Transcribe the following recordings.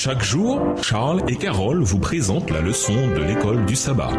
Chaque jour, Charles et Carole vous présentent la leçon de l'école du sabbat.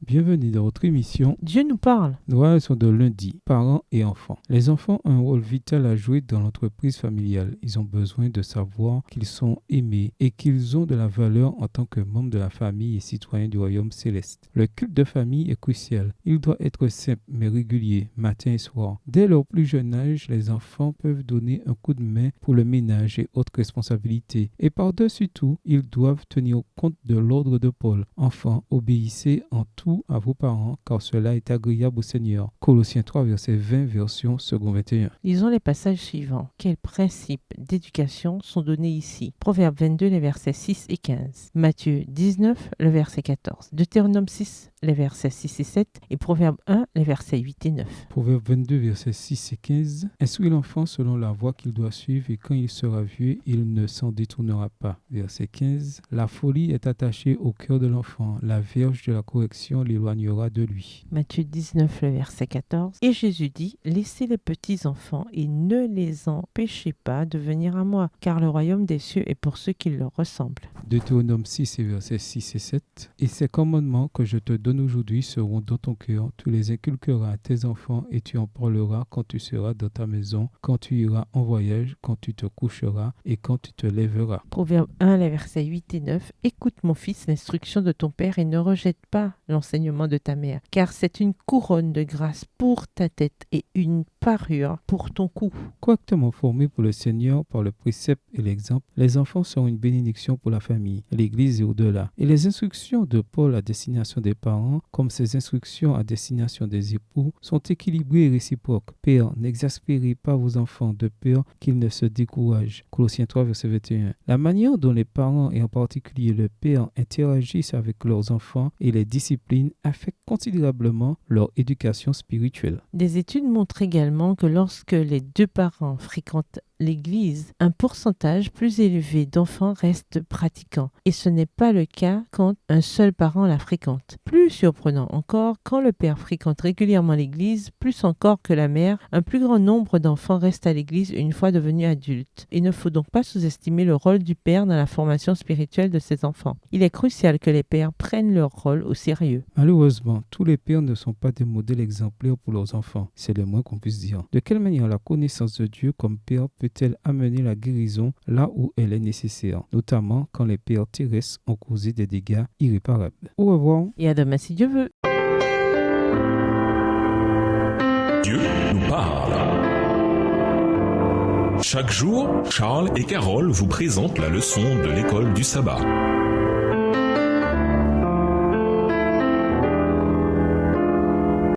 Bienvenue dans votre émission Dieu nous parle. Nous sont de lundi, parents et enfants. Les enfants ont un rôle vital à jouer dans l'entreprise familiale. Ils ont besoin de savoir qu'ils sont aimés et qu'ils ont de la valeur en tant que membres de la famille et citoyens du royaume céleste. Le culte de famille est crucial. Il doit être simple mais régulier, matin et soir. Dès leur plus jeune âge, les enfants peuvent donner un coup de main pour le ménage et autres responsabilités. Et par-dessus tout, ils doivent tenir compte de l'ordre de Paul. Enfants, obéissez en tout à vos parents, car cela est agréable au Seigneur. Colossiens 3, verset 20, version second 21. Lisons les passages suivants. Quels principes d'éducation sont donnés ici? Proverbe 22, les versets 6 et 15. Matthieu 19, le verset 14. Deutéronome 6, les versets 6 et 7. Et Proverbe 1, les versets 8 et 9. Proverbe 22, versets 6 et 15. Instruis l'enfant selon la voie qu'il doit suivre, et quand il sera vieux, il ne s'en détournera pas. Verset 15. La folie est attachée au cœur de l'enfant. La verge de la correction l'éloignera de lui. Matthieu 19, le verset 14. Et Jésus dit, laissez les petits enfants et ne les empêchez pas de venir à moi, car le royaume des cieux est pour ceux qui leur ressemblent. Deutéronome 6 et versets 6 et 7. Et ces commandements que je te donne aujourd'hui seront dans ton cœur. Tu les inculqueras à tes enfants et tu en parleras quand tu seras dans ta maison, quand tu iras en voyage, quand tu te coucheras et quand tu te lèveras. Proverbe 1, les versets 8 et 9. Écoute mon fils l'instruction de ton père et ne rejette pas l'enseignement de ta mère, car c'est une couronne de grâce pour ta tête et une parure pour ton cou. Correctement formés pour le Seigneur par le précepte et l'exemple, les enfants sont une bénédiction pour la famille, l'Église et au-delà. Et les instructions de Paul à destination des parents, comme ses instructions à destination des époux, sont équilibrées et réciproques. Père, n'exaspérez pas vos enfants de peur qu'ils ne se découragent. Colossiens 3, verset 21. La manière dont les parents, et en particulier le père, interagissent avec leurs enfants et les disciplines affectent considérablement leur éducation spirituelle. Des études montrent également que lorsque les deux parents fréquentent l'Église, un pourcentage plus élevé d'enfants restent pratiquants. Et ce n'est pas le cas quand un seul parent la fréquente. Plus surprenant encore, quand le père fréquente régulièrement l'Église, plus encore que la mère, un plus grand nombre d'enfants restent à l'Église une fois devenus adultes. Il ne faut donc pas sous-estimer le rôle du père dans la formation spirituelle de ses enfants. Il est crucial que les pères prennent leur rôle au sérieux. Malheureusement, tous les pères ne sont pas des modèles exemplaires pour leurs enfants. C'est le moins qu'on puisse dire. De quelle manière la connaissance de Dieu comme père peut-elle amener la guérison là où elle est nécessaire, notamment quand les pères terrestres ont causé des dégâts irréparables. Au revoir. Et à demain si Dieu veut. Dieu nous parle. Chaque jour, Charles et Carole vous présentent la leçon de l'école du sabbat.